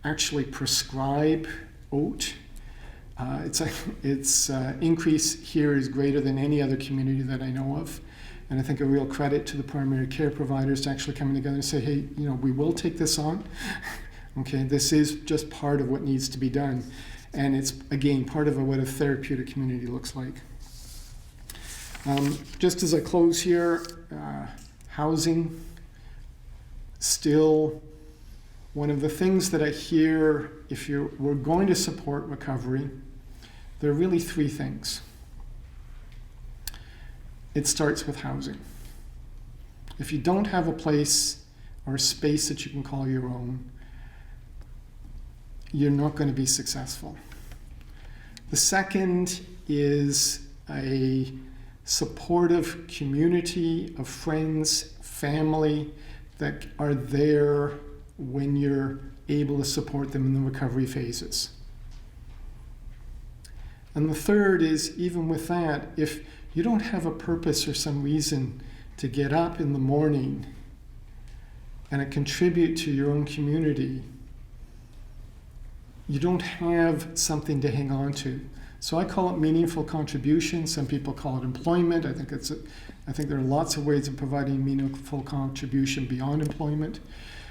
actually prescribe OAT, its increase here is greater than any other community that I know of. And I think a real credit to the primary care providers to actually coming together and say, hey, we will take this on. Okay, this is just part of what needs to be done. And it's, again, part of what a therapeutic community looks like. Just as I close here, housing, still one of the things that I hear, if we're going to support recovery, there are really three things. It starts with housing. If you don't have a place or a space that you can call your own, you're not going to be successful. The second is a supportive community of friends, family that are there when you're able to support them in the recovery phases. And the third is, even with that, if you don't have a purpose or some reason to get up in the morning and contribute to your own community, you don't have something to hang on to. So I call it meaningful contribution. Some people call it employment. I think there are lots of ways of providing meaningful contribution beyond employment.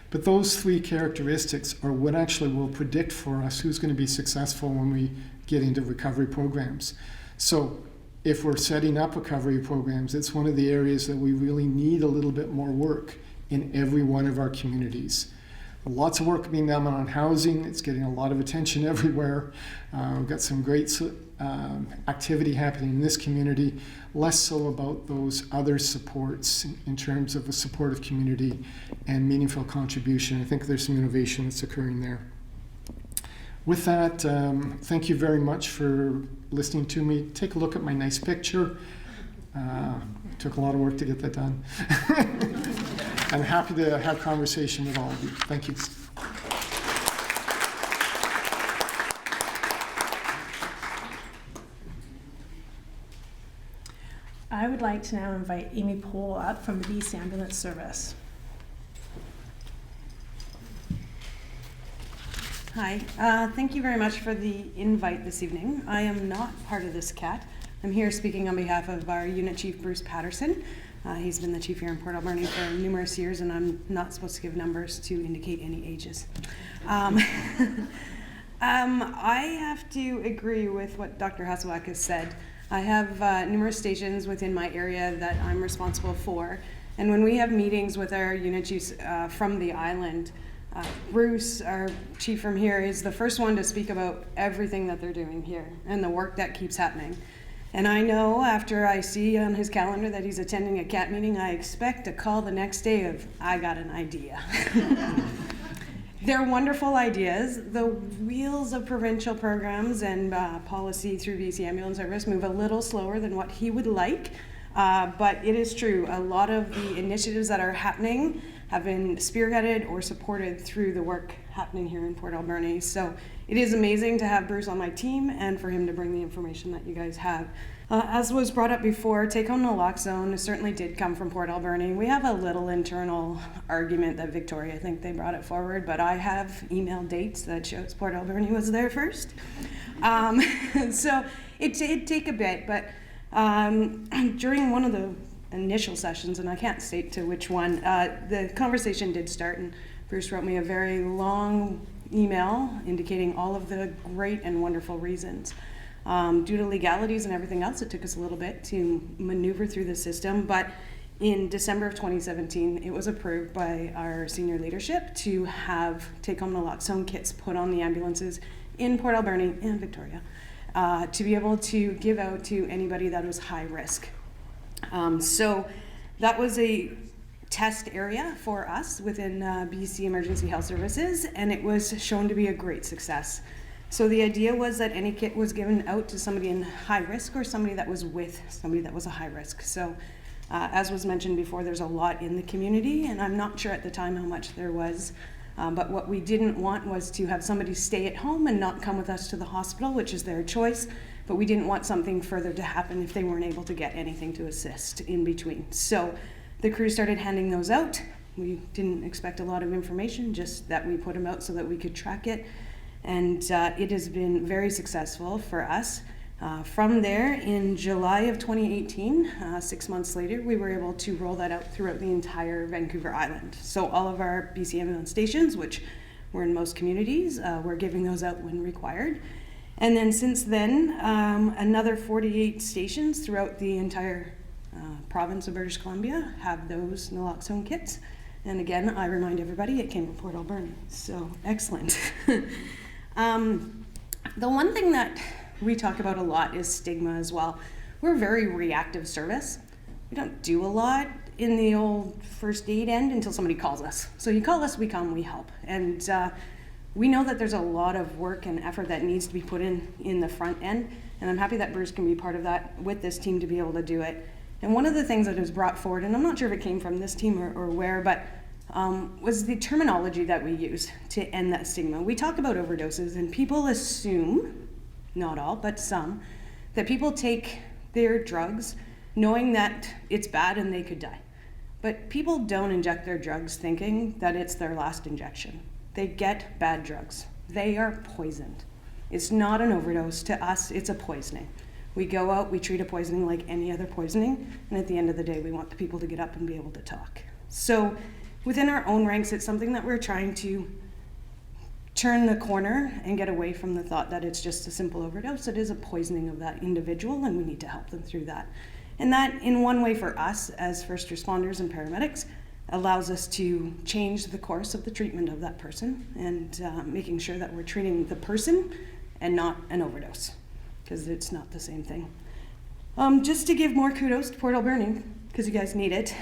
But those three characteristics are what actually will predict for us who's going to be successful when we get into recovery programs. So if we're setting up recovery programs, it's one of the areas that we really need a little bit more work in every one of our communities. Lots of work being done on housing. It's getting a lot of attention everywhere. We've got some great activity happening in this community, less so about those other supports in terms of a supportive community and meaningful contribution. I think there's some innovation that's occurring there. With that, thank you very much for listening to me. Take a look at my nice picture. Took a lot of work to get that done. I'm happy to have conversation with all of you. Thank you. I would like to now invite Amy Pohl up from the BC Ambulance Service. Hi, thank you very much for the invite this evening. I am not part of this CAT. I'm here speaking on behalf of our Unit Chief, Bruce Patterson. He's been the chief here in Port Alberni for numerous years, and I'm not supposed to give numbers to indicate any ages. I have to agree with what Dr. Hasselwack has said. I have numerous stations within my area that I'm responsible for, and when we have meetings with our unit chiefs from the island, Bruce, our chief from here, is the first one to speak about everything that they're doing here and the work that keeps happening. And I know after I see on his calendar that he's attending a CAT meeting, I expect a call the next day of, I got an idea. They're wonderful ideas. The wheels of provincial programs and policy through BC Ambulance Service move a little slower than what he would like, but it is true. A lot of the initiatives that are happening have been spearheaded or supported through the work happening here in Port Alberni. So it is amazing to have Bruce on my team and for him to bring the information that you guys have. As was brought up before, take home naloxone certainly did come from Port Alberni. We have a little internal argument that Victoria, I think they brought it forward, but I have email dates that shows Port Alberni was there first. So it did take a bit, but during one of the initial sessions, and I can't state to which one, the conversation did start, and Bruce wrote me a very long email indicating all of the great and wonderful reasons. Due to legalities and everything else, it took us a little bit to maneuver through the system, but in December of 2017, it was approved by our senior leadership to have take-home naloxone kits put on the ambulances in Port Alberni and Victoria to be able to give out to anybody that was high risk. So that was a test area for us within BC Emergency Health Services, and it was shown to be a great success. So the idea was that any kit was given out to somebody in high risk or somebody that was with somebody that was a high risk. So as was mentioned before, there's a lot in the community, and I'm not sure at the time how much there was. But what we didn't want was to have somebody stay at home and not come with us to the hospital, which is their choice. But we didn't want something further to happen if they weren't able to get anything to assist in between. So the crew started handing those out. We didn't expect a lot of information, just that we put them out so that we could track it. And it has been very successful for us. From there, in July of 2018, 6 months later, we were able to roll that out throughout the entire Vancouver Island. So all of our BC ambulance stations, which were in most communities, we're giving those out when required. And then since then, another 48 stations throughout the entire province of British Columbia have those naloxone kits. And again, I remind everybody, it came from Port Alberni, so excellent. The one thing that we talk about a lot is stigma as well. We're a very reactive service. We don't do a lot in the old first aid end until somebody calls us. So you call us, we come, we help. And we know that there's a lot of work and effort that needs to be put in the front end. And I'm happy that Bruce can be part of that with this team to be able to do it. And one of the things that was brought forward, and I'm not sure if it came from this team or where, but was the terminology that we use to end that stigma. We talk about overdoses and people assume, not all, but some, that people take their drugs knowing that it's bad and they could die. But people don't inject their drugs thinking that it's their last injection. They get bad drugs. They are poisoned. It's not an overdose. To us, it's a poisoning. We go out, we treat a poisoning like any other poisoning, and at the end of the day, we want the people to get up and be able to talk. So within our own ranks, it's something that we're trying to turn the corner and get away from the thought that it's just a simple overdose. It is a poisoning of that individual, and we need to help them through that. And that, in one way for us as first responders and paramedics, allows us to change the course of the treatment of that person and making sure that we're treating the person and not an overdose, because it's not the same thing. Just to give more kudos to Port Alberni, because you guys need it,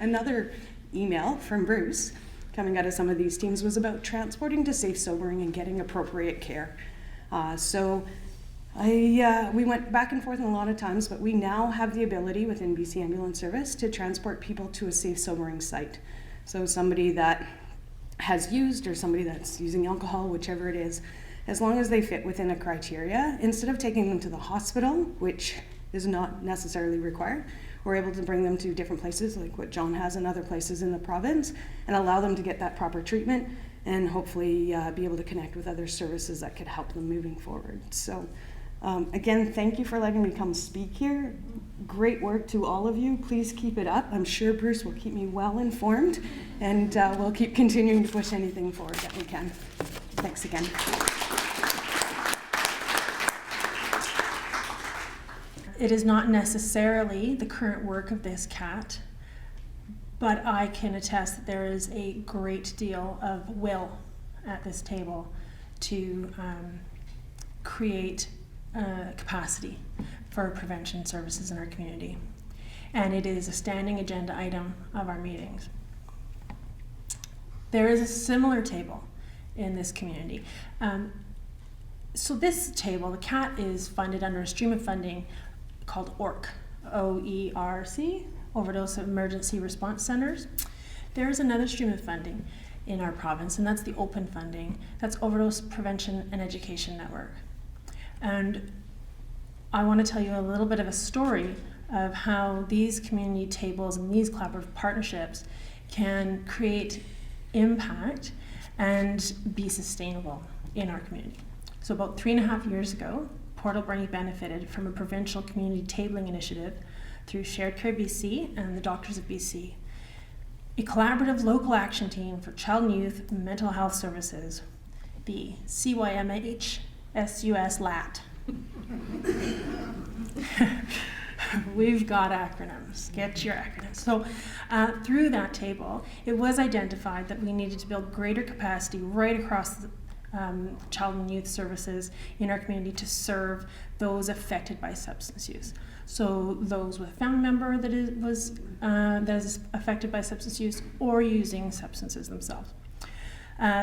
another email from Bruce coming out of some of these teams was about transporting to safe sobering and getting appropriate care. We went back and forth a lot of times, but we now have the ability within BC Ambulance Service to transport people to a safe sobering site. So somebody that has used or somebody that's using alcohol, whichever it is, as long as they fit within a criteria, instead of taking them to the hospital, which is not necessarily required, we're able to bring them to different places like what John has in other places in the province and allow them to get that proper treatment and hopefully be able to connect with other services that could help them moving forward. So again, thank you for letting me come speak here. Great work to all of you. Please keep it up. I'm sure Bruce will keep me well informed, and we'll keep continuing to push anything forward that we can. Thanks again. It is not necessarily the current work of this CAT, but I can attest that there is a great deal of will at this table to create capacity for prevention services in our community. And it is a standing agenda item of our meetings. There is a similar table in this community. So this table, the CAT, is funded under a stream of funding called OERC, O-E-R-C, Overdose Emergency Response Centers. There is another stream of funding in our province, and that's the open funding. That's Overdose Prevention and Education Network. And I want to tell you a little bit of a story of how these community tables and these collaborative partnerships can create impact and be sustainable in our community. So about 3.5 years ago, Port Alberni benefited from a provincial community tabling initiative through Shared Care BC and the Doctors of BC, a collaborative local action team for child and youth mental health services, the CYMHSUS LAT. We've got acronyms. Get your acronyms. So through that table, it was identified that we needed to build greater capacity right across the child and youth services in our community to serve those affected by substance use. So those with a family member that is affected by substance use or using substances themselves.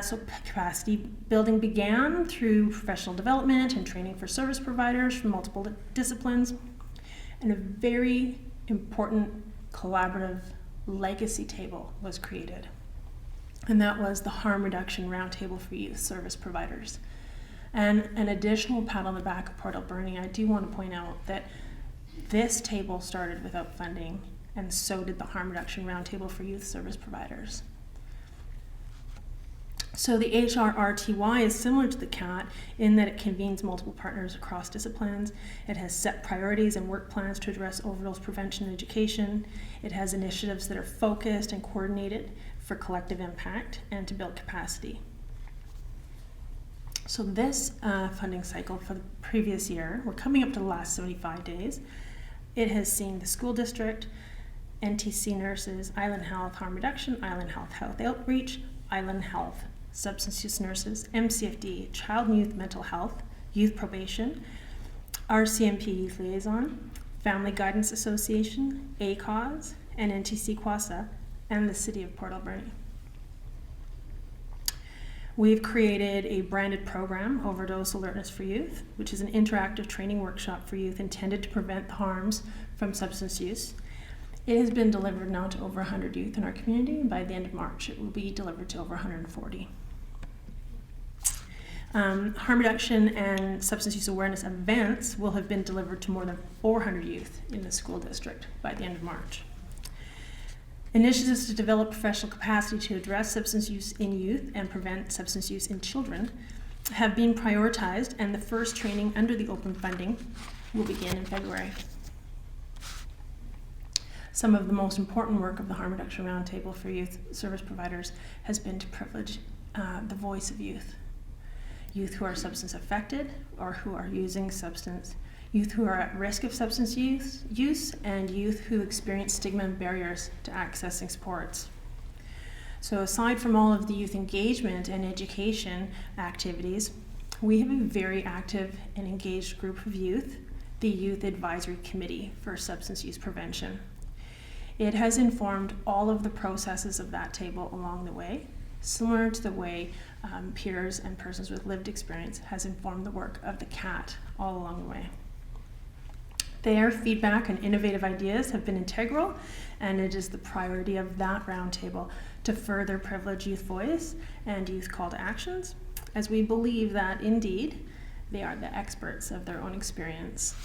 So capacity building began through professional development and training for service providers from multiple disciplines, and a very important collaborative legacy table was created. And that was the Harm Reduction Roundtable for Youth Service Providers. And an additional pat on the back of Port Alberni, I do want to point out that this table started without funding, and so did the Harm Reduction Roundtable for Youth Service Providers. So the HRRTY is similar to the CAT in that it convenes multiple partners across disciplines. It has set priorities and work plans to address overdose prevention and education. It has initiatives that are focused and coordinated for collective impact and to build capacity. So this funding cycle for the previous year, we're coming up to the last 75 days. It has seen the school district, NTC nurses, Island Health Harm Reduction, Island Health Health Outreach, Island Health Substance Use Nurses, MCFD, Child and Youth Mental Health, Youth Probation, RCMP Youth Liaison, Family Guidance Association, ACAUSE, and NTC QASA, and the City of Port Alberni. We've created a branded program, Overdose Alertness for Youth, which is an interactive training workshop for youth intended to prevent the harms from substance use. It has been delivered now to over 100 youth in our community, and by the end of March it will be delivered to over 140. Harm reduction and substance use awareness events will have been delivered to more than 400 youth in the school district by the end of March. Initiatives to develop professional capacity to address substance use in youth and prevent substance use in children have been prioritized, and the first training under the open funding will begin in February. Some of the most important work of the Harm Reduction Roundtable for Youth Service Providers has been to privilege the voice of youth. Youth who are substance affected or who are using substance, youth who are at risk of substance use, and youth who experience stigma and barriers to accessing supports. So aside from all of the youth engagement and education activities, we have a very active and engaged group of youth, the Youth Advisory Committee for Substance Use Prevention. It has informed all of the processes of that table along the way, similar to the way peers and persons with lived experience has informed the work of the CAT all along the way. Their feedback and innovative ideas have been integral, and it is the priority of that roundtable to further privilege youth voice and youth call to actions, as we believe that indeed they are the experts of their own experience.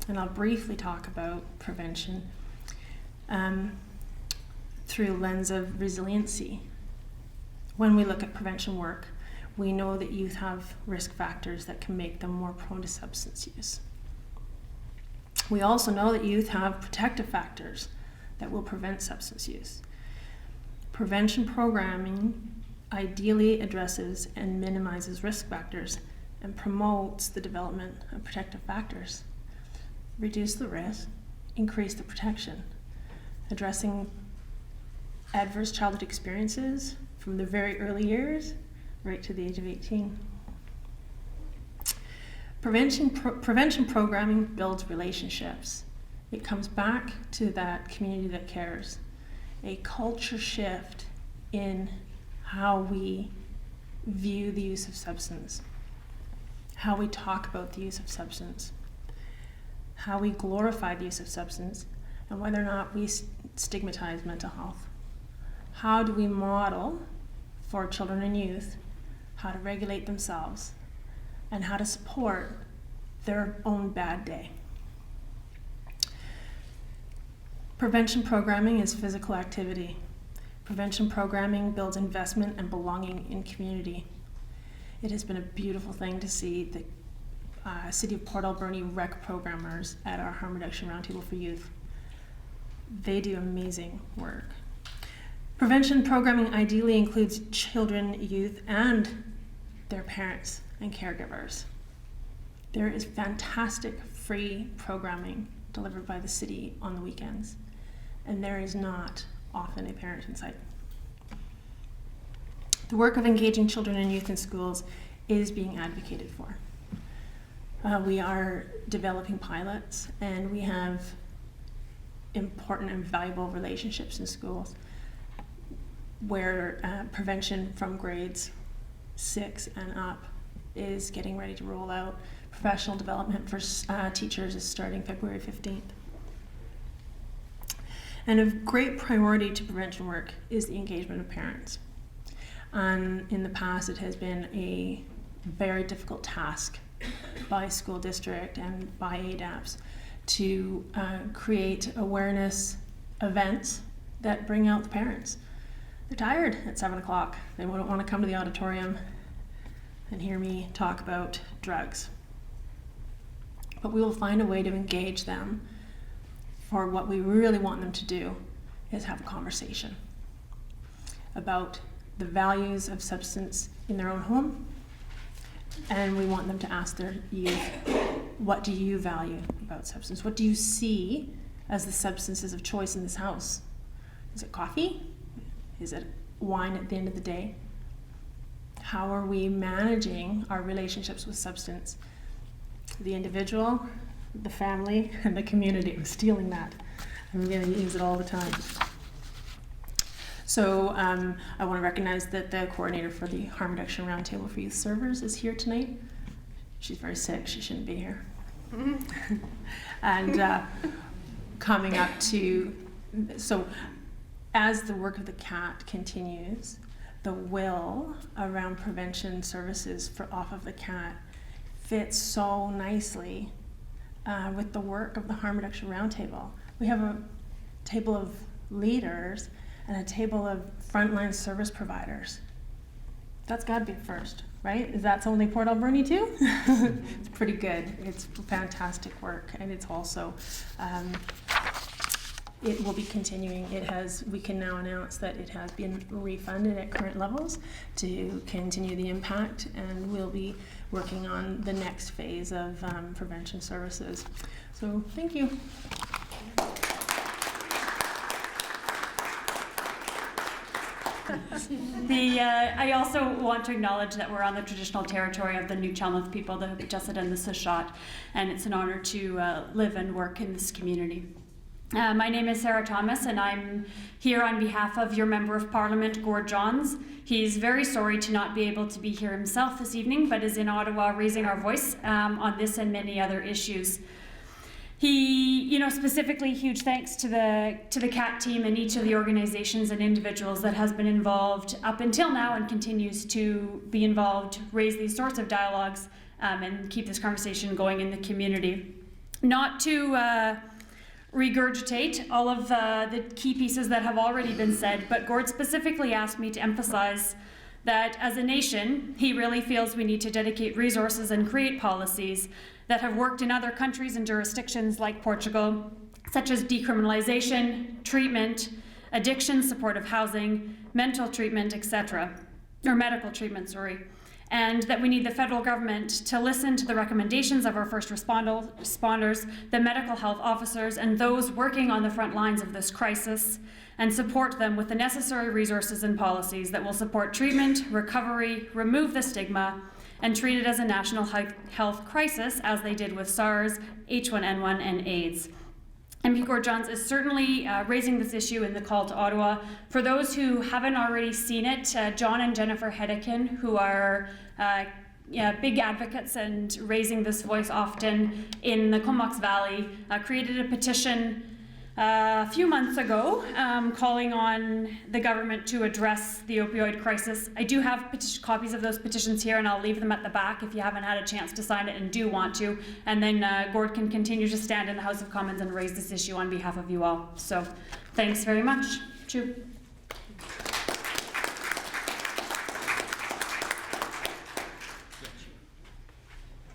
And I'll briefly talk about prevention through a lens of resiliency. When we look at prevention work, we know that youth have risk factors that can make them more prone to substance use. We also know that youth have protective factors that will prevent substance use. Prevention programming ideally addresses and minimizes risk factors and promotes the development of protective factors. Reduce the risk, increase the protection, addressing adverse childhood experiences from the very early years right to the age of 18. Prevention programming builds relationships. It comes back to that community that cares. A culture shift in how we view the use of substance, how we talk about the use of substance, how we glorify the use of substance, and whether or not we stigmatize mental health, how do we model for children and youth how to regulate themselves and how to support their own bad day. Prevention programming is physical activity. Prevention programming builds investment and belonging in community. It has been a beautiful thing to see the City of Port Alberni rec programmers at our Harm Reduction Roundtable for Youth. They do amazing work. Prevention programming ideally includes children, youth, and their parents and caregivers. There is fantastic free programming delivered by the city on the weekends, and there is not often a parent in sight. The work of engaging children and youth in schools is being advocated for. We are developing pilots, and we have important and valuable relationships in schools where prevention from grades 6 and up is getting ready to roll out. Professional development for teachers is starting February 15th. And of great priority to prevention work is the engagement of parents. In the past, it has been a very difficult task by school district and by ADAPS to create awareness events that bring out the parents. They're tired at 7 o'clock. They don't want to come to the auditorium and hear me talk about drugs. But we will find a way to engage them, for what we really want them to do is have a conversation about the values of substance in their own home, and we want them to ask their youth, what do you value about substance? What do you see as the substances of choice in this house? Is it coffee? Is it wine at the end of the day? How are we managing our relationships with substance? The individual, the family, and the community. I'm stealing that. I'm going to use it all the time. So I want to recognize that the coordinator for the Harm Reduction Roundtable for Youth Servers is here tonight. She's very sick. She shouldn't be here. And coming up to, so as the work of the CAT continues, the will around prevention services for off of the CAT fits so nicely with the work of the Harm Reduction Roundtable. We have a table of leaders and a table of frontline service providers. That's got to be first, right? Is that only Port Alberni too? It's pretty good. It's fantastic work, and it's also it will be continuing. We can now announce that it has been refunded at current levels to continue the impact, and we'll be working on the next phase of prevention services. So thank you. I also want to acknowledge that we're on the traditional territory of the New Chalmouth people, the Hupichisset and the Sishat, and it's an honor to live and work in this community. My name is Sarah Thomas, and I'm here on behalf of your Member of Parliament, Gord Johns. He's very sorry to not be able to be here himself this evening, but is in Ottawa raising our voice on this and many other issues. He, specifically huge thanks to the CAT team and each of the organizations and individuals that has been involved up until now and continues to be involved, raise these sorts of dialogues, and keep this conversation going in the community. Not to regurgitate all of the key pieces that have already been said, but Gord specifically asked me to emphasize that as a nation, he really feels we need to dedicate resources and create policies that have worked in other countries and jurisdictions like Portugal, such as decriminalization, treatment, addiction, supportive housing, mental treatment, etc., or medical treatment, and that we need the federal government to listen to the recommendations of our first responders, the medical health officers, and those working on the front lines of this crisis, and support them with the necessary resources and policies that will support treatment, recovery, remove the stigma, and treat it as a national health crisis, as they did with SARS, H1N1, and AIDS. MP Gord Johns is certainly raising this issue in the call to Ottawa. For those who haven't already seen it, John and Jennifer Hedekin, who are big advocates and raising this voice often in the Comox Valley, created a petition a few months ago, calling on the government to address the opioid crisis. I do have copies of those petitions here, and I'll leave them at the back if you haven't had a chance to sign it and do want to. And then Gord can continue to stand in the House of Commons and raise this issue on behalf of you all. So thanks very much. Chu.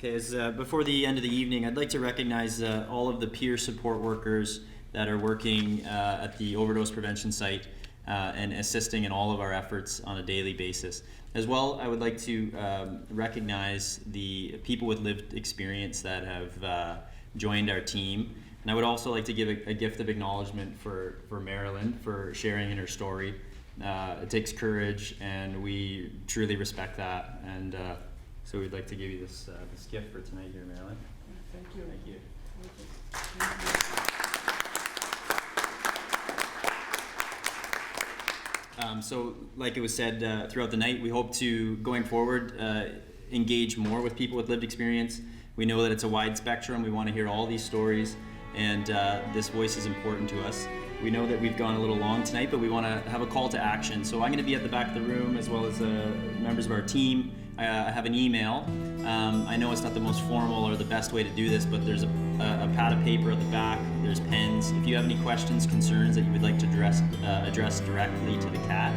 Okay, before the end of the evening, I'd like to recognize all of the peer support workers that are working at the overdose prevention site and assisting in all of our efforts on a daily basis. As well, I would like to recognize the people with lived experience that have joined our team. And I would also like to give a gift of acknowledgement for Marilyn for sharing in her story. It takes courage, and we truly respect that. And so we'd like to give you this gift for tonight here, Marilyn. Thank you. Thank you. So, like it was said throughout the night, we hope to, going forward, engage more with people with lived experience. We know that it's a wide spectrum. We want to hear all these stories, and this voice is important to us. We know that we've gone a little long tonight, but we want to have a call to action. So I'm going to be at the back of the room, as well as members of our team. I have an email. I know it's not the most formal or the best way to do this, but there's a pad of paper at the back. There's pens. If you have any questions, concerns that you would like to address directly to the CAT,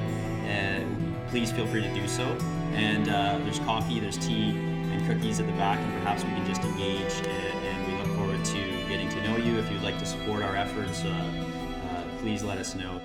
please feel free to do so. And there's coffee, there's tea, and cookies at the back, and perhaps we can just engage. And we look forward to getting to know you. If you'd like to support our efforts, please let us know.